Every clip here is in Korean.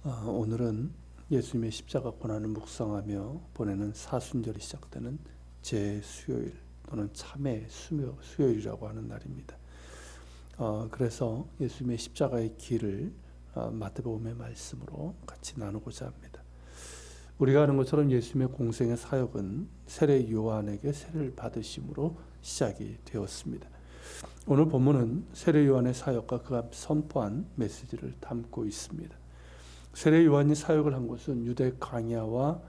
오늘은 예수님의 십자가 고난을 묵상하며 보내는 사순절이 시작되는 제수요일 또는 참회 수요일이라고 하는 날입니다. 그래서 예수님의 십자가의 길을 마태복음의 말씀으로 같이 나누고자 합니다. 우리가 아는 것처럼 예수님의 공생의 사역은 세례 요한에게 세례를 받으심으로 시작이 되었습니다. 오늘 본문은 세례 요한의 사역과 그가 선포한 메시지를 담고 있습니다. 세례 요한이 사역을 한 곳은 유대 광야와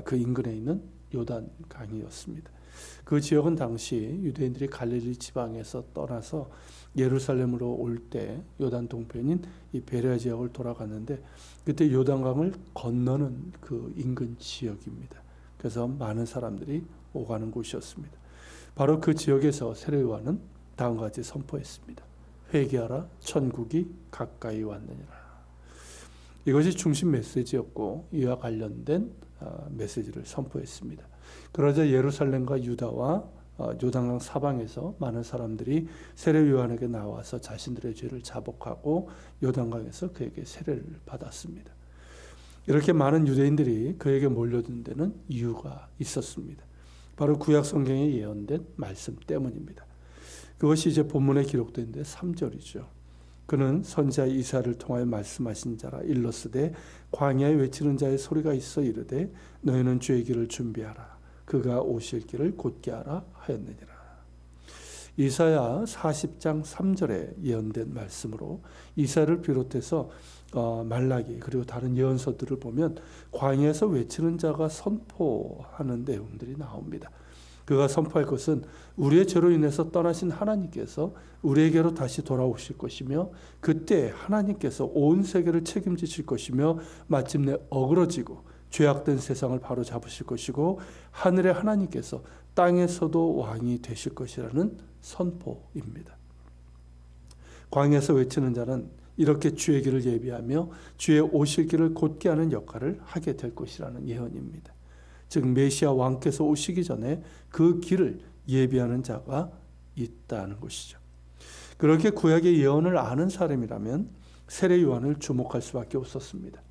그 인근에 있는 요단 강이었습니다. 그 지역은 당시 유대인들이 갈릴리 지방에서 떠나서 예루살렘으로 올 때 요단 동편인 이 베레아 지역을 돌아갔는데 그때 요단강을 건너는 그 인근 지역입니다. 그래서 많은 사람들이 오가는 곳이었습니다. 바로 그 지역에서 세례 요한은 다음과 같이 선포했습니다. 회개하라, 천국이 가까이 왔느니라. 이것이 중심 메시지였고 이와 관련된 메시지를 선포했습니다. 그러자 예루살렘과 유다와 요단강 사방에서 많은 사람들이 세례 요한에게 나와서 자신들의 죄를 자복하고 요단강에서 그에게 세례를 받았습니다. 이렇게 많은 유대인들이 그에게 몰려든 데는 이유가 있었습니다. 바로 구약 성경에 예언된 말씀 때문입니다. 그것이 이제 본문에 기록된 데 3절이죠. 그는 선지자 이사야를 통하여 말씀하신 자라 일러스되 광야에 외치는 자의 소리가 있어 이르되 너희는 주의 길을 준비하라 그가 오실 길을 곧게 하라 하였느니라. 이사야 40장 3절에 예언된 말씀으로 이사야를 비롯해서 말라기 그리고 다른 예언서들을 보면 광야에서 외치는 자가 선포하는 내용들이 나옵니다. 그가 선포할 것은 우리의 죄로 인해서 떠나신 하나님께서 우리에게로 다시 돌아오실 것이며 그때 하나님께서 온 세계를 책임지실 것이며 마침내 어그러지고 죄악된 세상을 바로잡으실 것이고 하늘의 하나님께서 땅에서도 왕이 되실 것이라는 선포입니다. 광야에서 외치는 자는 이렇게 주의 길을 예비하며 주의 오실 길을 곧게 하는 역할을 하게 될 것이라는 예언입니다. 즉 메시아 왕께서 오시기 전에 그 길을 예비하는 자가 있다는 것이죠. 그렇게 구약의 예언을 아는 사람이라면 세례 요한을 주목할 수밖에 없었습니다.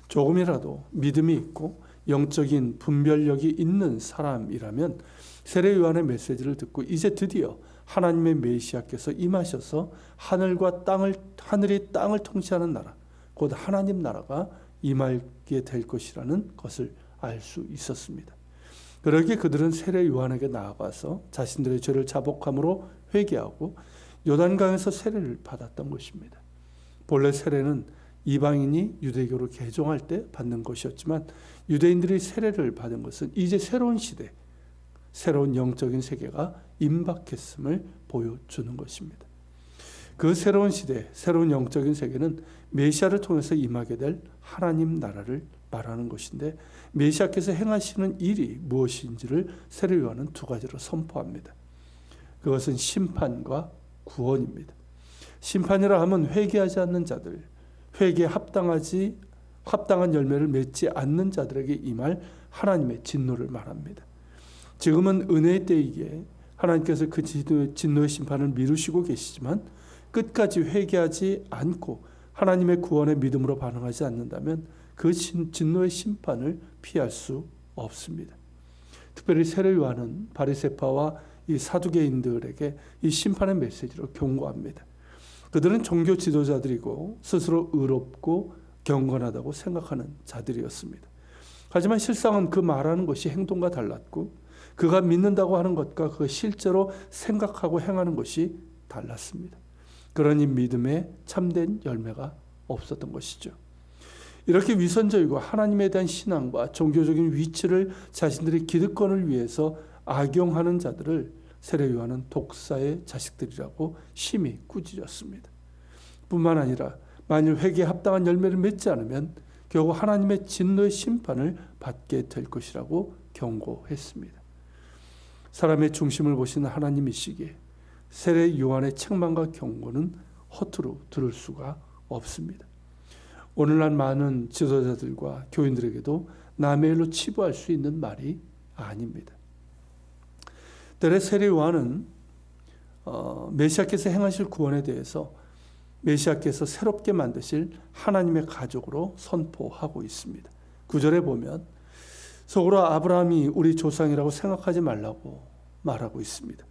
조금이라도 믿음이 있고 영적인 분별력이 있는 사람이라면 세례 요한의 메시지를 듣고 이제 드디어 하나님의 메시아께서 임하셔서 하늘이 땅을 통치하는 나라, 곧 하나님 나라가 임하게 될 것이라는 것을 알 수 있었습니다. 그러기에 그들은 세례 요한에게 나아가서 자신들의 죄를 자복함으로 회개하고 요단강에서 세례를 받았던 것입니다. 본래 세례는 이방인이 유대교로 개종할 때 받는 것이었지만 유대인들이 세례를 받은 것은 이제 새로운 시대, 새로운 영적인 세계가 임박했음을 보여주는 것입니다. 그 새로운 시대, 새로운 영적인 세계는 메시아를 통해서 임하게 될 하나님 나라를 말하는 것인데 메시아께서 행하시는 일이 무엇인지를 세례 요한은 두 가지로 선포합니다. 그것은 심판과 구원입니다. 심판이라 하면 회개하지 않는 자들, 회개에 합당한 열매를 맺지 않는 자들에게 임할 하나님의 진노를 말합니다. 지금은 은혜의 때이기에 하나님께서 그 진노의 심판을 미루시고 계시지만 끝까지 회개하지 않고 하나님의 구원의 믿음으로 반응하지 않는다면 그 진노의 심판을 피할 수 없습니다. 특별히 세례 요한은 바리새파와 이 사두개인들에게 이 심판의 메시지로 경고합니다. 그들은 종교 지도자들이고 스스로 의롭고 경건하다고 생각하는 자들이었습니다. 하지만 실상은 그 말하는 것이 행동과 달랐고 그가 믿는다고 하는 것과 그 실제로 생각하고 행하는 것이 달랐습니다. 그러니 믿음에 참된 열매가 없었던 것이죠. 이렇게 위선적이고 하나님에 대한 신앙과 종교적인 위치를 자신들의 기득권을 위해서 악용하는 자들을 세례 요한은 독사의 자식들이라고 심히 꾸짖었습니다. 뿐만 아니라 만일 회개에 합당한 열매를 맺지 않으면 결국 하나님의 진노의 심판을 받게 될 것이라고 경고했습니다. 사람의 중심을 보시는 하나님이시기에 세례 요한의 책망과 경고는 허투루 들을 수가 없습니다. 오늘날 많은 지도자들과 교인들에게도 남의 일로 치부할 수 있는 말이 아닙니다. 때로 세례 요한은 메시아께서 행하실 구원에 대해서 메시아께서 새롭게 만드실 하나님의 가족으로 선포하고 있습니다. 9절에 보면 속으로 아브라함이 우리 조상이라고 생각하지 말라고 말하고 있습니다.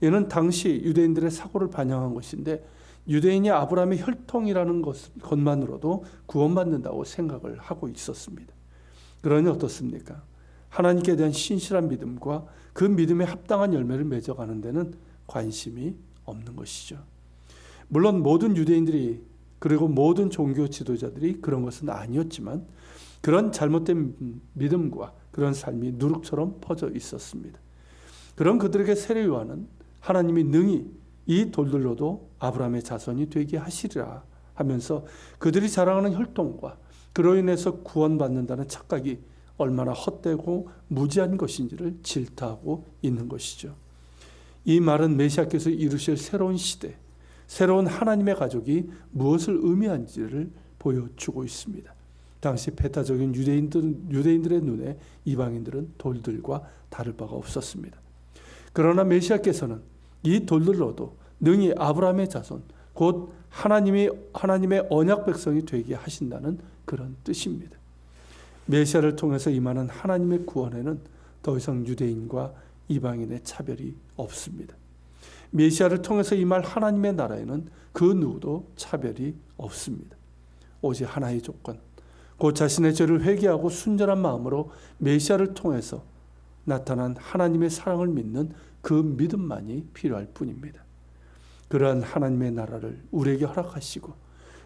이는 당시 유대인들의 사고를 반영한 것인데 유대인이 아브라함의 혈통이라는 것만으로도 구원받는다고 생각을 하고 있었습니다. 그러니 어떻습니까? 하나님께 대한 신실한 믿음과 그 믿음에 합당한 열매를 맺어가는 데는 관심이 없는 것이죠. 물론 모든 유대인들이 그리고 모든 종교 지도자들이 그런 것은 아니었지만 그런 잘못된 믿음과 그런 삶이 누룩처럼 퍼져 있었습니다. 그런 그들에게 세례 요한은 하나님이 능히 이 돌들로도 아브라함의 자손이 되게 하시리라 하면서 그들이 자랑하는 혈통과 그로 인해서 구원받는다는 착각이 얼마나 헛되고 무지한 것인지를 질타하고 있는 것이죠. 이 말은 메시아께서 이루실 새로운 시대, 새로운 하나님의 가족이 무엇을 의미하는지를 보여주고 있습니다. 당시 배타적인 유대인들의 눈에 이방인들은 돌들과 다를 바가 없었습니다. 그러나 메시아께서는 이 돌들로도 능히 아브라함의 자손, 곧 하나님의 언약 백성이 되게 하신다는 그런 뜻입니다. 메시아를 통해서 임하는 하나님의 구원에는 더 이상 유대인과 이방인의 차별이 없습니다. 메시아를 통해서 임할 하나님의 나라에는 그 누구도 차별이 없습니다. 오직 하나의 조건, 곧 자신의 죄를 회개하고 순전한 마음으로 메시아를 통해서 나타난 하나님의 사랑을 믿는 그 믿음만이 필요할 뿐입니다. 그러한 하나님의 나라를 우리에게 허락하시고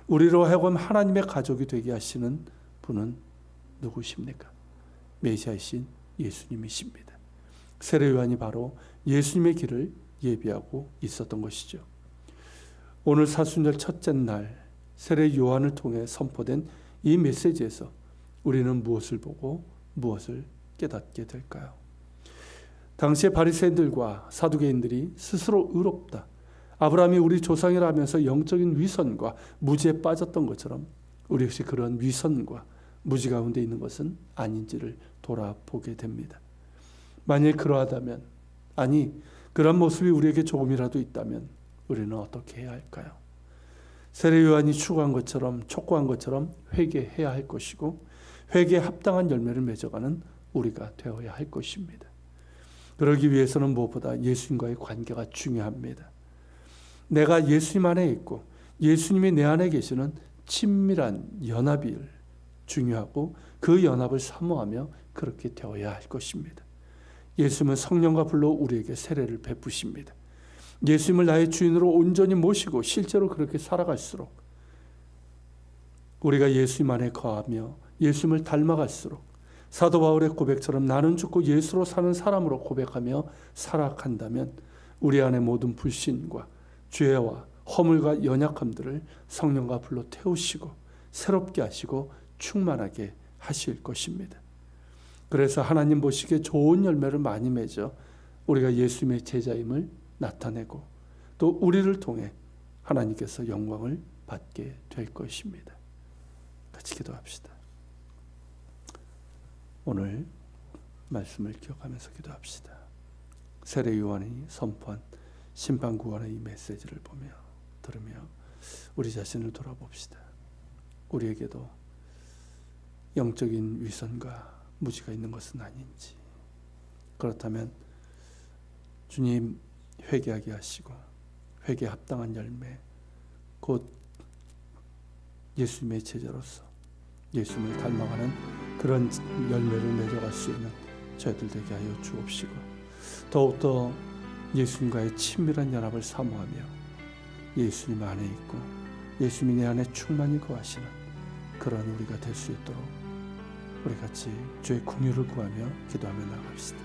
우리로 하여금 하나님의 가족이 되게 하시는 분은 누구십니까? 메시아이신 예수님이십니다. 세례 요한이 바로 예수님의 길을 예비하고 있었던 것이죠. 오늘 사순절 첫째 날 세례 요한을 통해 선포된 이 메시지에서 우리는 무엇을 보고 무엇을 깨닫게 될까요? 당시의 바리새인들과 사두개인들이 스스로 의롭다, 아브라함이 우리 조상이라 하면서 영적인 위선과 무지에 빠졌던 것처럼 우리 역시 그런 위선과 무지 가운데 있는 것은 아닌지를 돌아보게 됩니다. 만일 그러하다면, 아니 그런 모습이 우리에게 조금이라도 있다면 우리는 어떻게 해야 할까요? 세례 요한이 추구한 것처럼, 촉구한 것처럼 회개해야 할 것이고 회개에 합당한 열매를 맺어가는 우리가 되어야 할 것입니다. 그러기 위해서는 무엇보다 예수님과의 관계가 중요합니다. 내가 예수님 안에 있고 예수님이 내 안에 계시는 친밀한 연합이 중요하고 그 연합을 사모하며 그렇게 되어야 할 것입니다. 예수님은 성령과 불로 우리에게 세례를 베푸십니다. 예수님을 나의 주인으로 온전히 모시고 실제로 그렇게 살아갈수록 우리가 예수님 안에 거하며 예수님을 닮아갈수록 사도 바울의 고백처럼 나는 죽고 예수로 사는 사람으로 고백하며 살아간다면 우리 안에 모든 불신과 죄와 허물과 연약함들을 성령과 불로 태우시고 새롭게 하시고 충만하게 하실 것입니다. 그래서 하나님 보시기에 좋은 열매를 많이 맺어 우리가 예수님의 제자임을 나타내고 또 우리를 통해 하나님께서 영광을 받게 될 것입니다. 같이 기도합시다. 오늘 말씀을 기억하면서 기도합시다. 세례 요한이 선포한 심판구원의 이 메시지를 들으며 우리 자신을 돌아봅시다. 우리에게도 영적인 위선과 무지가 있는 것은 아닌지, 그렇다면 주님 회개하게 하시고 회개에 합당한 열매, 곧 예수님의 제자로서 예수님을 닮아가는 그런 열매를 맺어갈 수 있는 저희들 되게 하여 주옵시고 더욱더 예수님과의 친밀한 연합을 사모하며 예수님 안에 있고 예수님이 내 안에 충만히 거하시는 그런 우리가 될 수 있도록 우리 같이 주의 긍휼을 구하며 기도하며 나갑시다.